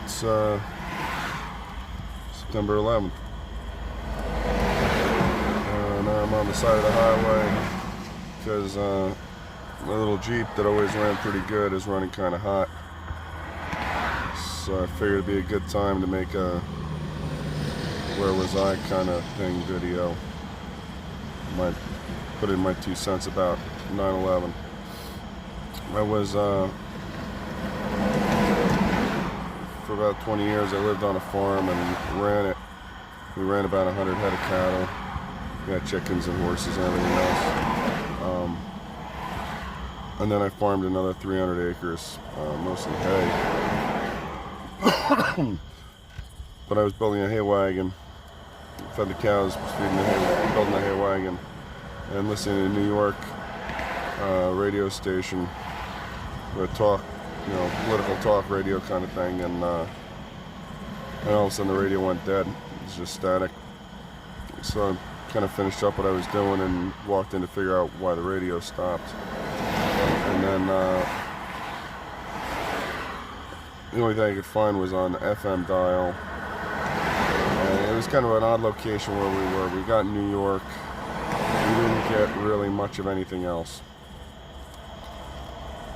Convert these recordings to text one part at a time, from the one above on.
It's September 11th. Now I'm on the side of the highway because my little Jeep that always ran pretty good is running kind of hot. So I figured it'd be a good time to make a where was I kind of thing video. Might put in my 2 cents about 9/11. I was for about 20 years I lived on a farm and ran it. We ran about 100 head of cattle. We had chickens and horses and everything else. And then I farmed another 300 acres, mostly hay. But I was building a hay wagon, fed the cows, feeding the hay, building a hay wagon, and listening to a New York radio station, a talk, political talk radio kind of thing, and all of a sudden the radio went dead. It was just static. So I kind of finished up what I was doing and walked in to figure out why the radio stopped. And then the only thing I could find was on the FM dial. And it was kind of an odd location where we were. We got in New York. We didn't get really much of anything else.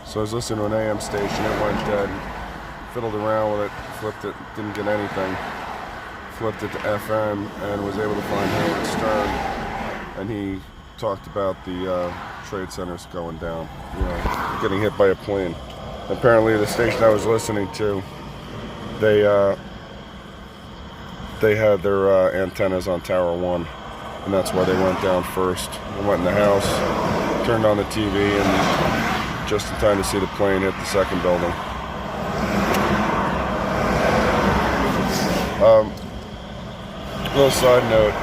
So I was listening to an AM station. It went dead. Fiddled around with it, flipped it, didn't get anything. Flipped it to FM and was able to find Howard Stern. And he talked about the trade centers going down, getting hit by a plane. Apparently the station I was listening to, they had their antennas on Tower 1, and that's why they went down first. I went in the house, turned on the TV, and just in time to see the plane hit the second building. Little side note,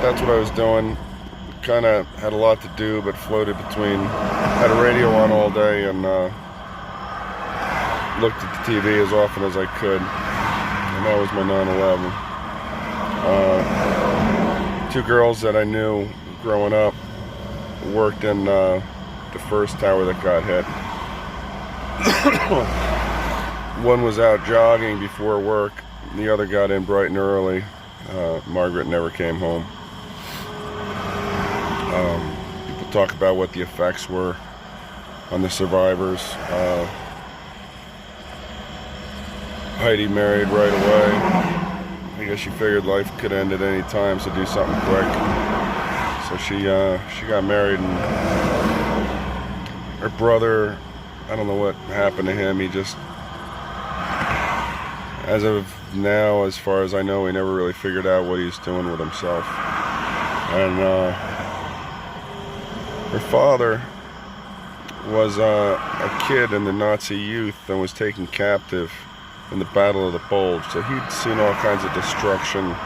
that's what I was doing. Kind of had a lot to do, but floated between, had a radio on all day and looked at the TV as often as I could, and that was my 9/11. Two girls that I knew growing up worked in the first tower that got hit. One was out jogging before work, the other got in bright and early. Margaret never came home. People talk about what the effects were on the survivors. Heidi married right away. I guess she figured life could end at any time, so do something quick. So she got married, and her brother, I don't know what happened to him. He just, as of now, as far as I know, he never really figured out what he's doing with himself. And her father was a kid in the Nazi youth and was taken captive in the Battle of the Bulge. So he'd seen all kinds of destruction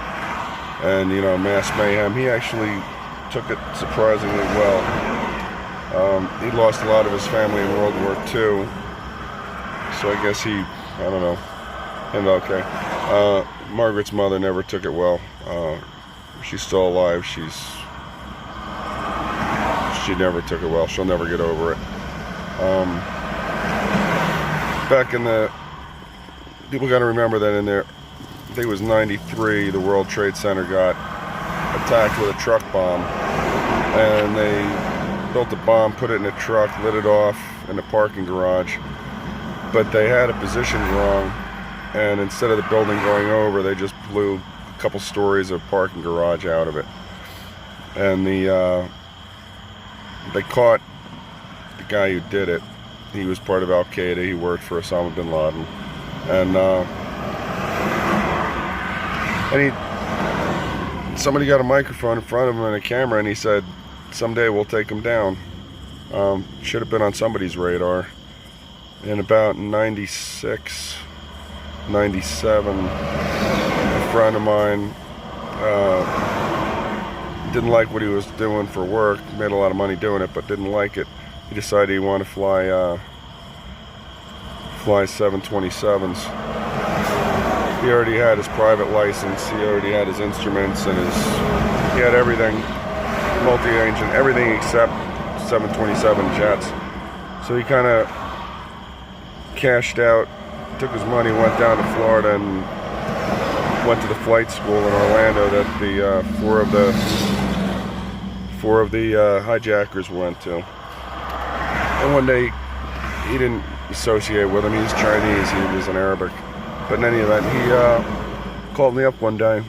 and, mass mayhem. He actually took it surprisingly well. He lost a lot of his family in World War II. So I guess he, I don't know, and okay. Margaret's mother never took it well. She's still alive. She never took it well. She'll never get over it. Back in the, people got to remember that in there, I think it was 93, the World Trade Center got attacked with a truck bomb, and they built a bomb, put it in a truck, lit it off in the parking garage, but they had it positioned wrong, and instead of the building going over, they just blew a couple stories of parking garage out of it. And they caught the guy who did it. He was part of Al Qaeda. He worked for Osama bin Laden, and somebody got a microphone in front of him and a camera, and he said, "Someday we'll take him down." Should have been on somebody's radar. In about 96, 97, a friend of mine didn't like what he was doing for work, made a lot of money doing it, but didn't like it. He decided he wanted to fly 727s. He already had his private license, he already had his instruments, and he had everything, multi-engine, everything except 727 jets. So he kind of cashed out took his money, went down to Florida, and went to the flight school in Orlando that the four of the hijackers went to. And one day, he didn't associate with him. He's Chinese. He was in Arabic. But in any event, he called me up one day.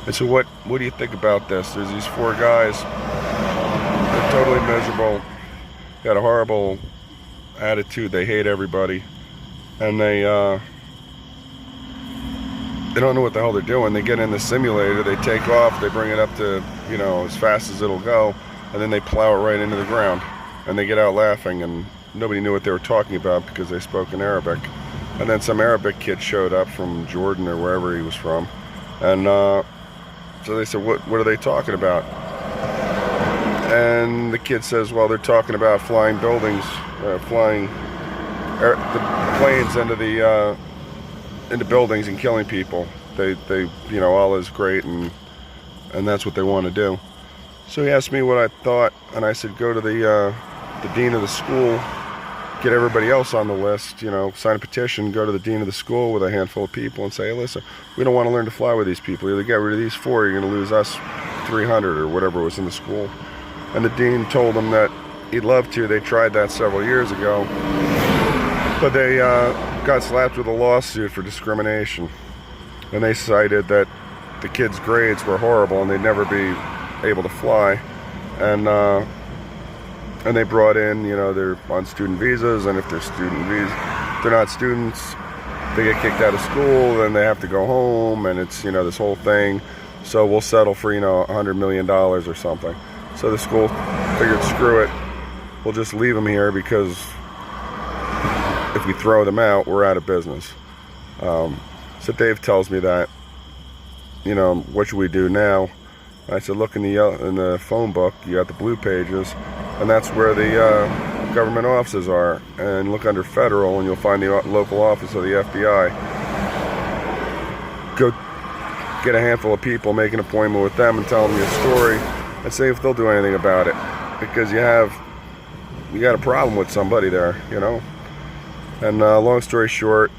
And so, what do you think about this? There's these four guys. They're totally miserable. Got a horrible attitude. They hate everybody, and they don't know what the hell they're doing. They get in the simulator. They take off. They bring it up to as fast as it'll go, and then they plow it right into the ground. And they get out laughing, and nobody knew what they were talking about because they spoke in Arabic. And then some Arabic kid showed up from Jordan or wherever he was from, and so they said, what are they talking about? And the kid says, well, they're talking about flying buildings, flying the planes into buildings and killing people. They Allah's great, and that's what they want to do. So he asked me what I thought, and I said, go to the dean of the school, get everybody else on the list, sign a petition, go to the dean of the school with a handful of people and say, hey, listen, we don't want to learn to fly with these people. Either get rid of these four, or you're going to lose us 300 or whatever was in the school. And the dean told them that he'd love to. They tried that several years ago, but they got slapped with a lawsuit for discrimination. And they cited that the kids' grades were horrible and they'd never be able to fly. And they brought in, they're on student visas, and if they're they're not students, they get kicked out of school, then they have to go home, and it's, this whole thing. So we'll settle for, $100 million or something. So the school figured, screw it, we'll just leave them here, because if we throw them out, we're out of business. So Dave tells me that, what should we do now? I said, look in the phone book, you got the blue pages, and that's where the government offices are. And look under federal, and you'll find the local office of the FBI. Go get a handful of people, make an appointment with them, and tell them your story, and see if they'll do anything about it. Because you got a problem with somebody there, And long story short,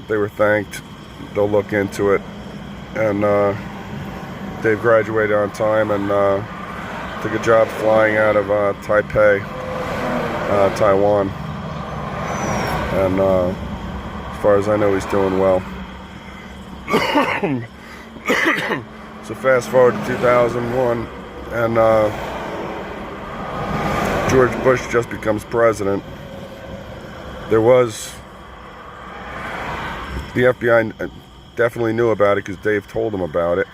they were thanked. They'll look into it, and Dave graduated on time and took a job flying out of Taipei, Taiwan. And as far as I know, he's doing well. So fast forward to 2001, and George Bush just becomes president. The FBI definitely knew about it because Dave told them about it,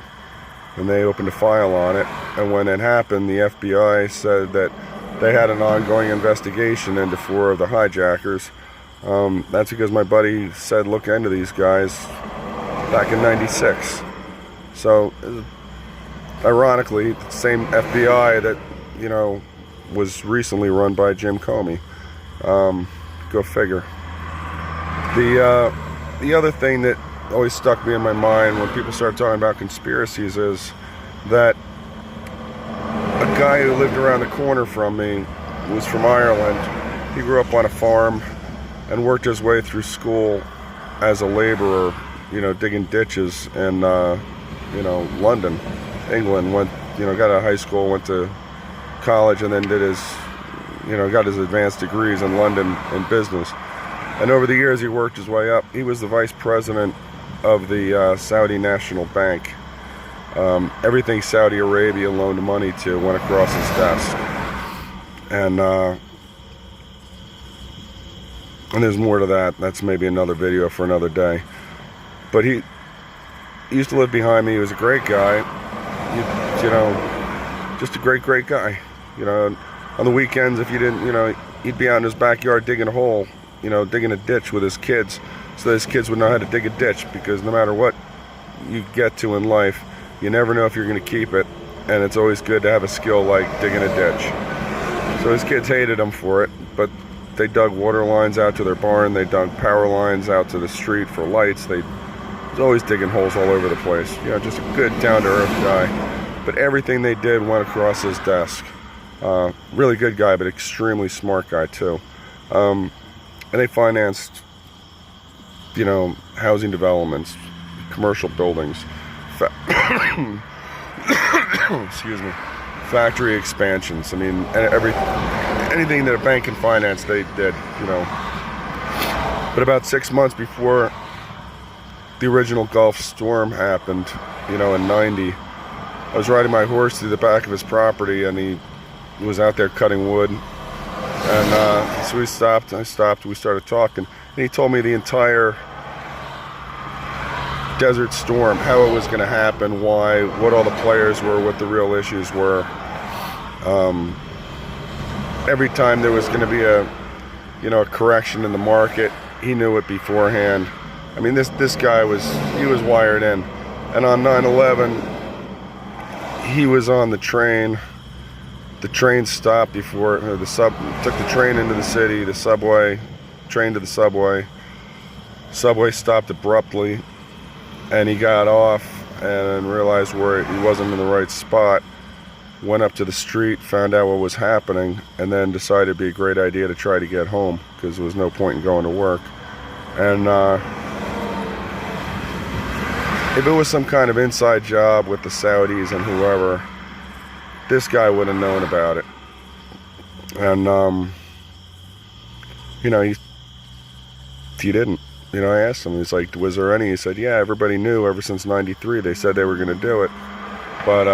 and they opened a file on it. And when it happened, the FBI said that they had an ongoing investigation into four of the hijackers. That's because my buddy said look into these guys back in '96. So ironically, the same FBI that was recently run by Jim Comey. Go figure. The other thing that always stuck me in my mind when people start talking about conspiracies is that a guy who lived around the corner from me was from Ireland. He grew up on a farm and worked his way through school as a laborer, digging ditches in, London, England. Got out of high school, went to college, and then did got his advanced degrees in London in business. And over the years, he worked his way up. He was the vice president of the Saudi National Bank. Everything Saudi Arabia loaned money to went across his desk. And there's more to that. That's maybe another video for another day. But he used to live behind me. He was a great guy. Just a great guy. On the weekends, if you didn't, he'd be out in his backyard digging a hole, digging a ditch with his kids, so his kids would know how to dig a ditch, because no matter what you get to in life, you never know if you're going to keep it, and it's always good to have a skill like digging a ditch. So his kids hated him for it, but they dug water lines out to their barn, they dug power lines out to the street for lights, they was always digging holes all over the place. Just a good, down-to-earth guy. But everything they did went across his desk. Really good guy, but extremely smart guy too. And they financed you know, housing developments, commercial buildings, excuse me, factory expansions. I mean, anything that a bank can finance, they did, you know. But about 6 months before the original Gulf storm happened, you know, in '90, I was riding my horse through the back of his property, and he was out there cutting wood. And so we stopped, we started talking, and he told me the entire Desert Storm, how it was going to happen, why, what all the players were, what the real issues were. Every time there was going to be a correction in the market, he knew it beforehand. I mean, this guy was wired in. And on 9/11, he was on the train. The train stopped before, took the train into the city, the subway, train to the subway. Subway stopped abruptly, and he got off and realized where he wasn't in the right spot. Went up to the street, found out what was happening, and then decided it'd be a great idea to try to get home because there was no point in going to work. And if it was some kind of inside job with the Saudis and whoever, this guy would have known about it. And he didn't. I asked him, he's like, was there any? He said, yeah, everybody knew ever since '93. They said they were going to do it, but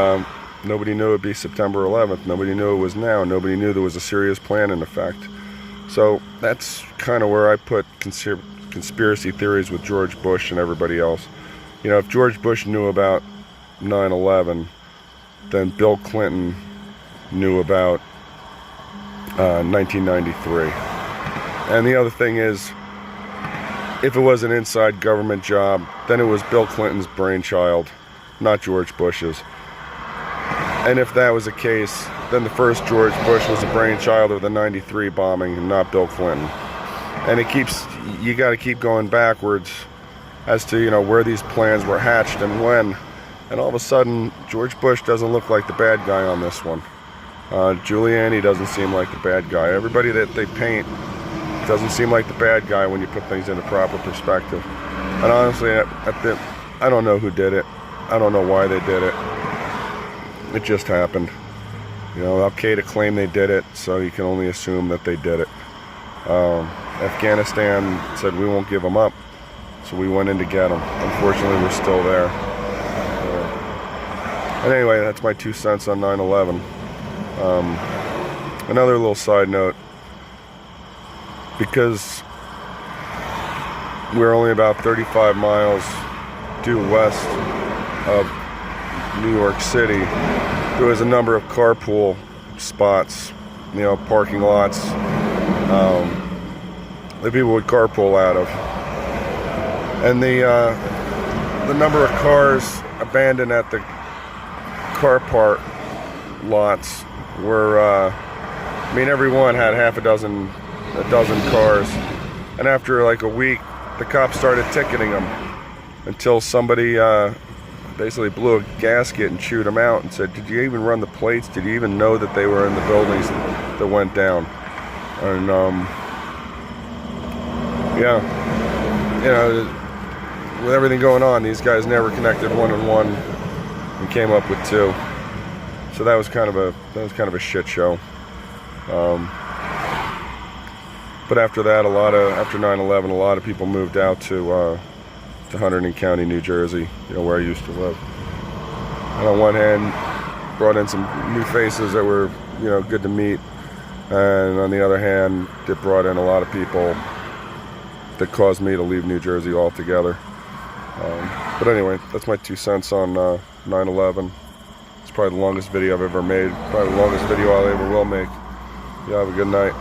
nobody knew it'd be September 11th. Nobody knew it was now. Nobody knew there was a serious plan in effect. So that's kind of where I put conspiracy theories with George Bush and everybody else. If George Bush knew about 9/11, then Bill Clinton knew about 1993. And the other thing is, if it was an inside government job, then it was Bill Clinton's brainchild, not George Bush's. And if that was the case, then the first George Bush was a brainchild of the '93 bombing and not Bill Clinton. And you got to keep going backwards as to, where these plans were hatched and when. And all of a sudden, George Bush doesn't look like the bad guy on this one. Giuliani doesn't seem like the bad guy. Everybody that they paint doesn't seem like the bad guy when you put things into proper perspective. And honestly, I don't know who did it. I don't know why they did it. It just happened. Al-Qaeda claimed they did it, so you can only assume that they did it. Afghanistan said we won't give them up, so we went in to get them. Unfortunately, we're still there. And anyway, that's my 2 cents on 9/11. Another little side note, because we're only about 35 miles due west of New York City, there was a number of carpool spots, parking lots that people would carpool out of. And the number of cars abandoned at the car park lots were, every one had a dozen cars. And after like a week, the cops started ticketing them until somebody basically blew a gasket and chewed them out and said, did you even run the plates? Did you even know that they were in the buildings that went down? And with everything going on, these guys never connected one and one and came up with two. So that was kind of a shit show. But after that, after 9/11, a lot of people moved out to Hunterdon County, New Jersey, where I used to live. And on one hand, brought in some new faces that were, good to meet. And on the other hand, it brought in a lot of people that caused me to leave New Jersey altogether. But anyway, that's my 2 cents on 9/11. It's probably the longest video I've ever made. Probably the longest video I ever will make. You have a good night.